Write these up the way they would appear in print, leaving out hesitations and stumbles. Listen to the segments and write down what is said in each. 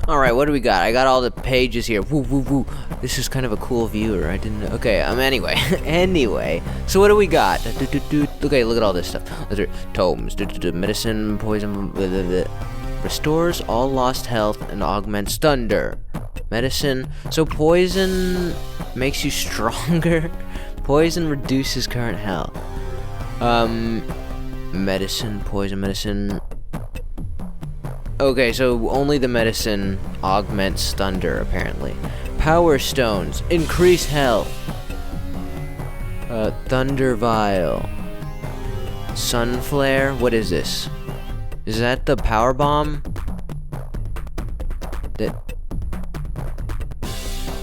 Alright, what do we got? I got all the pages here. Woo, woo, woo. This is kind of a cool viewer. I didn't. Okay, anyway. Anyway. So, what do we got? Okay, look at all this stuff. Tomes. Medicine, poison. Blah, blah, blah. Restores all lost health and augments thunder. Medicine. So, poison makes you stronger. Poison reduces current health. Medicine, poison, medicine. Okay, so only the medicine augments thunder, apparently. Power stones, increase health. Thunder vial. Sun flare, what is this? Is that the power bomb? That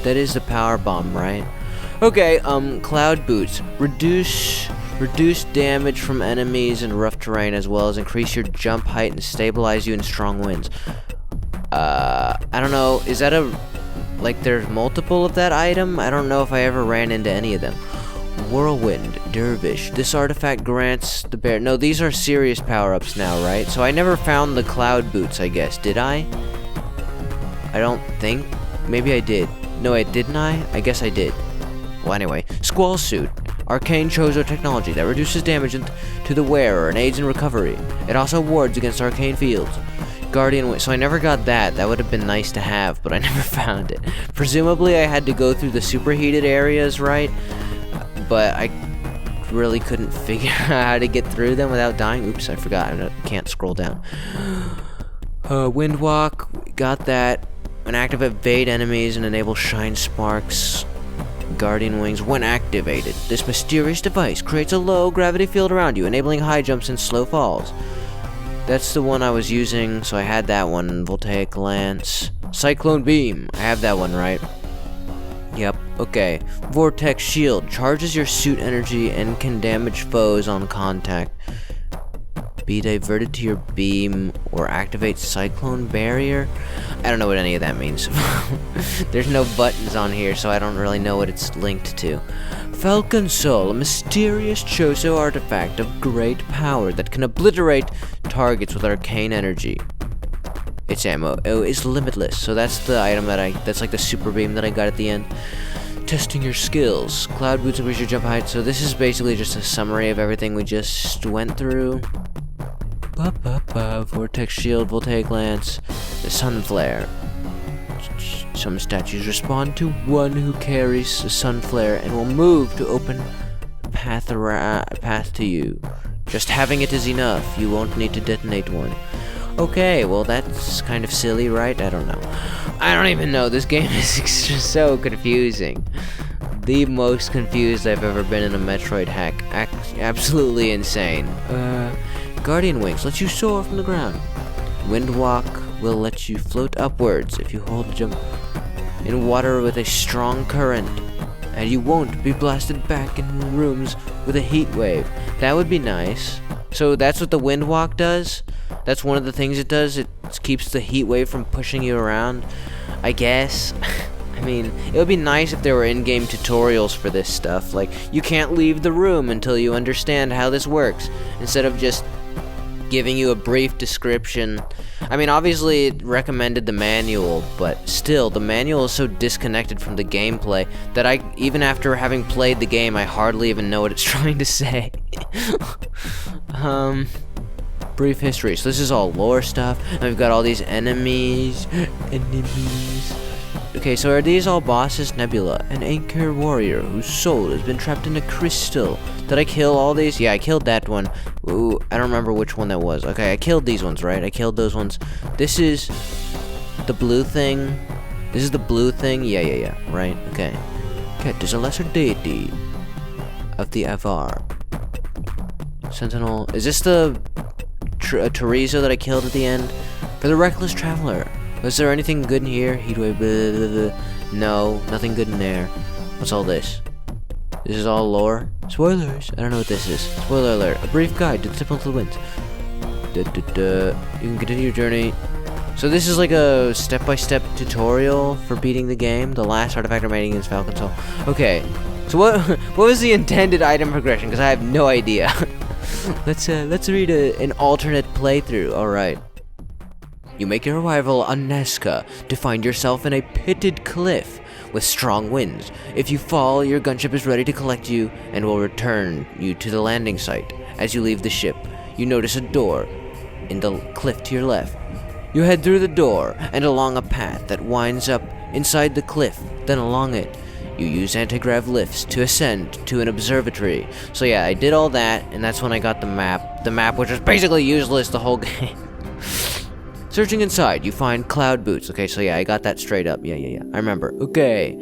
is the power bomb, right? Okay, cloud boots. Reduce damage from enemies in rough terrain, as well as increase your jump height and stabilize you in strong winds. I don't know, is that like there's multiple of that item? I don't know if I ever ran into any of them. Whirlwind, Dervish. This artifact grants the bear. No, these are serious power-ups now, right? So I never found the cloud boots, I guess. Did I? I don't think. Maybe I did. No, didn't I? I guess I did. Well, anyway. Squall suit. Arcane Chozo technology that reduces damage to the wearer and aids in recovery. It also wards against arcane fields. Guardian Wing. So I never got that. That would have been nice to have, but I never found it. Presumably I had to go through the superheated areas, right? But I really couldn't figure out how to get through them without dying. Oops, I forgot. I can't scroll down. Windwalk. Got that. An active evade enemies and enable shine sparks. Guardian Wings. When activated, this mysterious device creates a low gravity field around you, enabling high jumps and slow falls. That's the one I was using, so I had that one. Voltaic Lance. Cyclone Beam. I have that one, right? Yep, okay. Vortex Shield. Charges your suit energy and can damage foes on contact. Be diverted to your beam or activate Cyclone Barrier. I don't know what any of that means. There's no buttons on here, so I don't really know what it's linked to. Falcon Soul, a mysterious Chozo artifact of great power that can obliterate targets with arcane energy. Its ammo is limitless, so that's the item that's like the super beam that I got at the end. Testing your skills. Cloud boots increase your jump height. So this is basically just a summary of everything we just went through. Vortex Shield, Voltaic Lance, the Sun Flare. Some statues respond to one who carries the Sun Flare and will move to open a path to you. Just having it is enough. You won't need to detonate one. Okay, well that's kind of silly, right? I don't know. I don't even know. This game is so confusing. The most confused I've ever been in a Metroid hack. Absolutely insane. Guardian Wings lets you soar from the ground. Windwalk will let you float upwards if you hold the jump in water with a strong current, and you won't be blasted back in rooms with a heat wave. That would be nice. So that's what the Windwalk does? That's one of the things it does? It keeps the heat wave from pushing you around, I guess. I mean, it would be nice if there were in-game tutorials for this stuff. Like, you can't leave the room until you understand how this works, instead of just giving you a brief description. I mean, obviously it recommended the manual, but still, the manual is so disconnected from the gameplay that even after having played the game, I hardly even know what it's trying to say. Brief history. So this is all lore stuff, and we've got all these enemies. Okay, so are these all bosses? Nebula, an anchor warrior whose soul has been trapped in a crystal. Did I kill all these? Yeah, I killed that one. Ooh, I don't remember which one that was. Okay, I killed these ones, right? I killed those ones. This is the blue thing. This is the blue thing? Yeah, right? Okay. Ket is a lesser deity of the Avar. Sentinel. Is this the Chorizo that I killed at the end? For the Reckless Traveler. Was there anything good in here? Heatwave, blah, blah, blah. No, nothing good in there. What's all this? This is all lore? Spoilers! I don't know what this is. Spoiler alert. A brief guide to the Temple of the Winds. You can continue your journey. So this is like a step-by-step tutorial for beating the game. The last artifact remaining is Falcon Soul. Okay. So what was the intended item progression? Because I have no idea. Let's read an alternate playthrough. All right. You make your arrival on Nazca to find yourself in a pitted cliff with strong winds. If you fall, your gunship is ready to collect you and will return you to the landing site. As you leave the ship, you notice a door in the cliff to your left. You head through the door and along a path that winds up inside the cliff, then along it. You use anti-grav lifts to ascend to an observatory. So yeah, I did all that, and that's when I got the map. The map, which was basically useless the whole game. Searching inside, you find cloud boots. Okay, so yeah, I got that straight up. Yeah. I remember. Okay.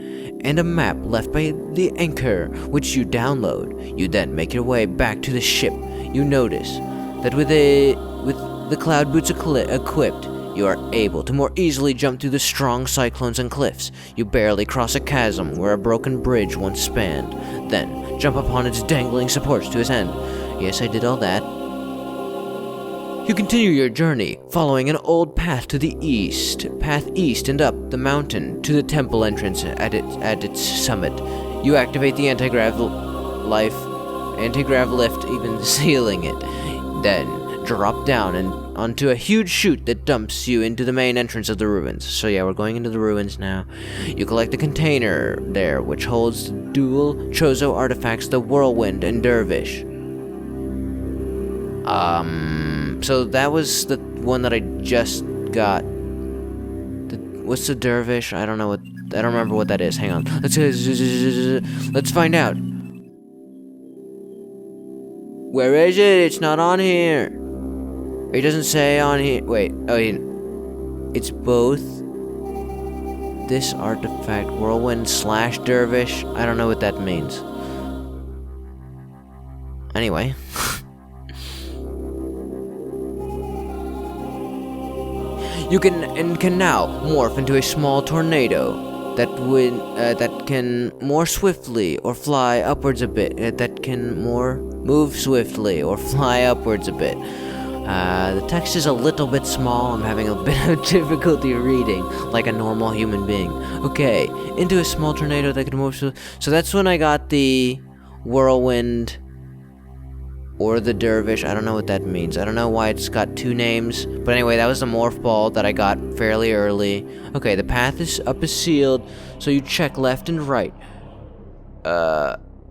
And a map left by the anchor, which you download. You then make your way back to the ship. You notice that with the cloud boots equipped, you are able to more easily jump through the strong cyclones and cliffs. You barely cross a chasm where a broken bridge once spanned, then jump upon its dangling supports to ascend. Yes, I did all that. You continue your journey, following an old path to the east, and up the mountain to the temple entrance at its summit. You activate the anti-grav lift, even sealing it. Then drop down and onto a huge chute that dumps you into the main entrance of the ruins. So yeah, we're going into the ruins now. You collect a container there, which holds the dual Chozo artifacts, the Whirlwind and Dervish. So that was the one that I just got. What's the Dervish? I don't remember what that is. Hang on. Let's find out. Where is it? It's not on here. It doesn't say on here. Wait. Oh, it's both. This artifact, Whirlwind / Dervish. I don't know what that means. Anyway. You can now morph into a small tornado that can more swiftly or fly upwards a bit. Move swiftly or fly upwards a bit. The text is a little bit small. I'm having a bit of difficulty reading, like a normal human being. Okay, into a small tornado that can move. So that's when I got the Whirlwind or the Dervish. I don't know what that means. I don't know why it's got two names. But anyway, that was the morph ball that I got fairly early. Okay, the path is sealed, so you check left and right.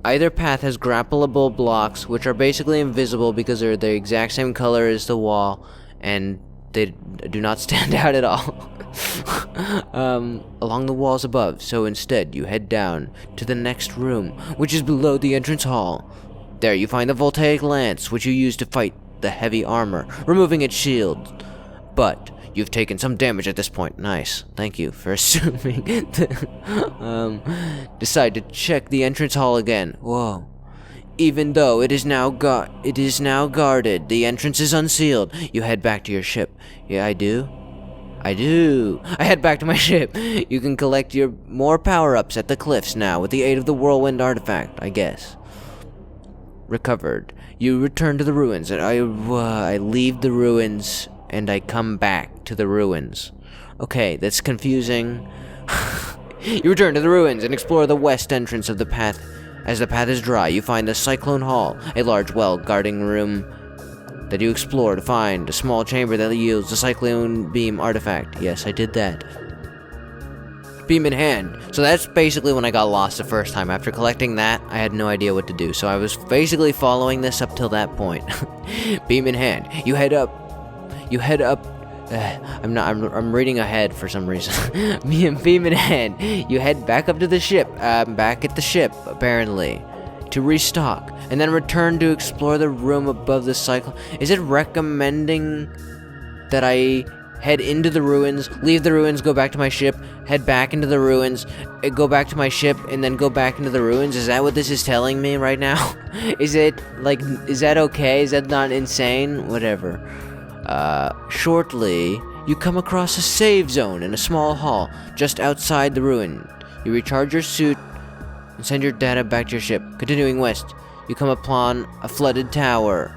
Either path has grappleable blocks, which are basically invisible because they're the exact same color as the wall, and they do not stand out at all. Along the walls above, so instead you head down to the next room, which is below the entrance hall. There you find the voltaic lance, which you use to fight the heavy armor, removing its shield. But you've taken some damage at this point. Nice. Thank you for assuming. Decide to check the entrance hall again. Whoa. Even though it is now guarded, the entrance is unsealed. You head back to your ship. Yeah, I do. I head back to my ship. You can collect your more power-ups at the cliffs now with the aid of the Whirlwind artifact, I guess. Recovered. You return to the ruins, and I leave the ruins, and I come back to the ruins. Okay, that's confusing. You return to the ruins and explore the west entrance of the path. As the path is dry, you find the Cyclone Hall, a large well-guarding room that you explore to find a small chamber that yields the Cyclone Beam artifact. Yes, I did that. Beam in hand. So that's basically when I got lost the first time. After collecting that, I had no idea what to do. So I was basically following this up till that point. Beam in hand. You head up. I'm reading ahead for some reason. Beam in hand. You head back up to the ship. Back at the ship, apparently, to restock, and then return to explore the room above the cycle. Is it recommending that I head into the ruins, leave the ruins, go back to my ship, head back into the ruins, go back to my ship, and then go back into the ruins? Is that what this is telling me right now? Is that okay? Is that not insane? Whatever. Shortly, you come across a save zone in a small hall just outside the ruin. You recharge your suit and send your data back to your ship. Continuing west, you come upon a flooded tower.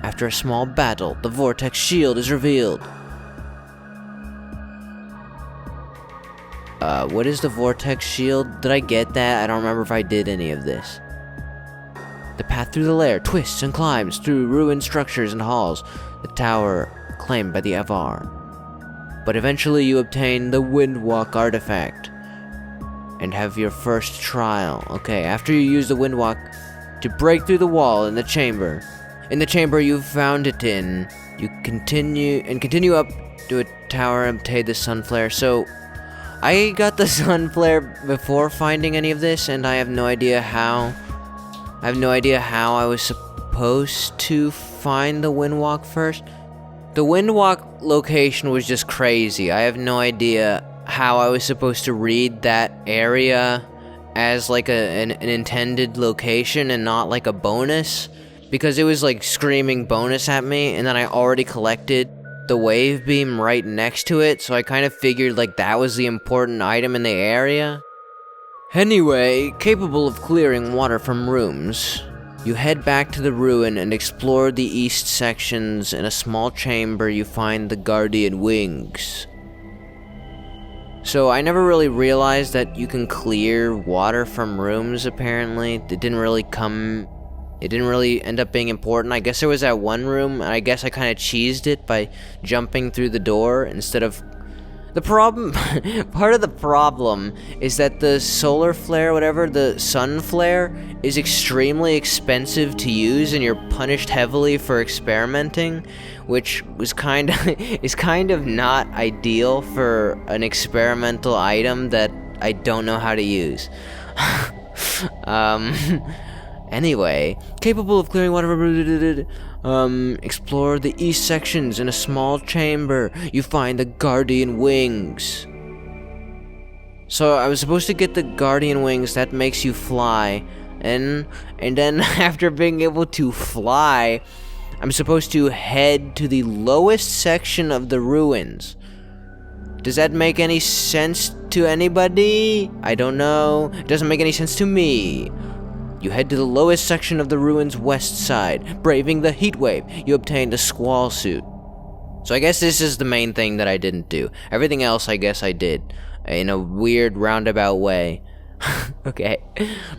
After a small battle, the vortex shield is revealed. What is the vortex shield? Did I get that? I don't remember if I did any of this. The path through the lair twists and climbs through ruined structures and halls. The tower claimed by the Avar. but eventually you obtain the Windwalk artifact and have your first trial. Okay, after you use the Windwalk to break through the wall in the chamber you found it in, you continue up to a tower and obtain the Sunflare. So I got the Sunflare before finding any of this, and I have no idea how I was supposed to find the Windwalk first. The Windwalk location was just crazy. I have no idea how I was supposed to read that area as like an intended location and not like a bonus, because it was like screaming bonus at me, and then I already collected the wave beam right next to it, so I kind of figured like that was the important item in the area. Anyway, capable of clearing water from rooms, you head back to the ruin and explore the east sections. In a small chamber you find the Guardian Wings. So I never really realized that you can clear water from rooms, apparently. It didn't really end up being important. I guess there was that one room, and I guess I kind of cheesed it by jumping through the door instead of... The problem... part of the problem is that the solar flare, whatever, the sun flare, is extremely expensive to use, and you're punished heavily for experimenting, which was is kind of not ideal for an experimental item that I don't know how to use. Anyway, capable of clearing water. Explore the east sections. In a small chamber, you find the Guardian Wings. So I was supposed to get the Guardian Wings that makes you fly, and then after being able to fly, I'm supposed to head to the lowest section of the ruins. Does that make any sense to anybody? I don't know. It doesn't make any sense to me. You head to the lowest section of the ruins' west side. Braving the heat wave, you obtain the squall suit. So I guess this is the main thing that I didn't do. Everything else I guess I did, in a weird roundabout way. Okay.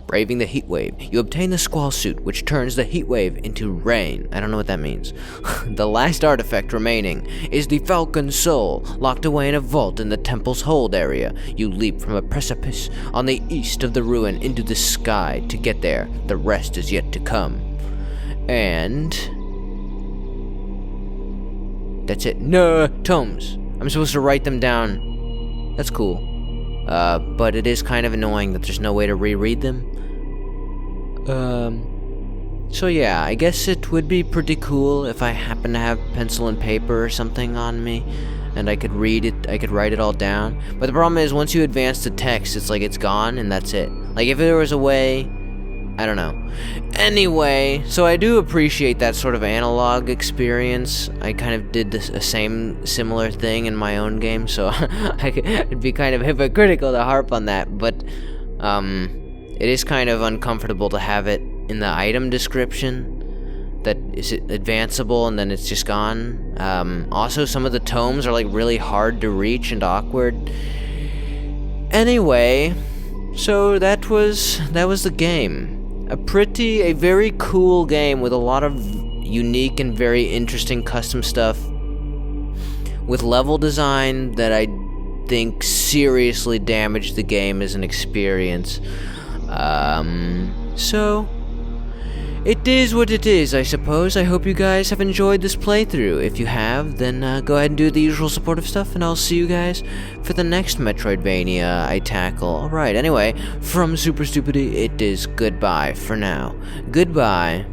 Braving the heat wave, you obtain the squall suit, which turns the heat wave into rain. I don't know what that means. The last artifact remaining is the Falcon Soul, locked away in a vault in the temple's hold area. You leap from a precipice on the east of the ruin into the sky. To get there, the rest is yet to come. And... that's it. No, tomes. I'm supposed to write them down. That's cool. But it is kind of annoying that there's no way to reread them. So yeah, I guess it would be pretty cool if I happen to have pencil and paper or something on me, and I could read it, I could write it all down. But the problem is, once you advance the text, it's like it's gone, and that's it. Like, if there was a way... I don't know. Anyway, so I do appreciate that sort of analog experience. I kind of did a similar thing in my own game, so it'd be kind of hypocritical to harp on that, but it is kind of uncomfortable to have it in the item description that is advanceable and then it's just gone. Also, some of the tomes are like really hard to reach and awkward. Anyway, so that was the game. A very cool game with a lot of unique and very interesting custom stuff, with level design that I think seriously damaged the game as an experience. So it is what it is, I suppose. I hope you guys have enjoyed this playthrough. If you have, then go ahead and do the usual supportive stuff, and I'll see you guys for the next Metroidvania I tackle. Alright, anyway, from Super Stupidity, it is goodbye for now. Goodbye.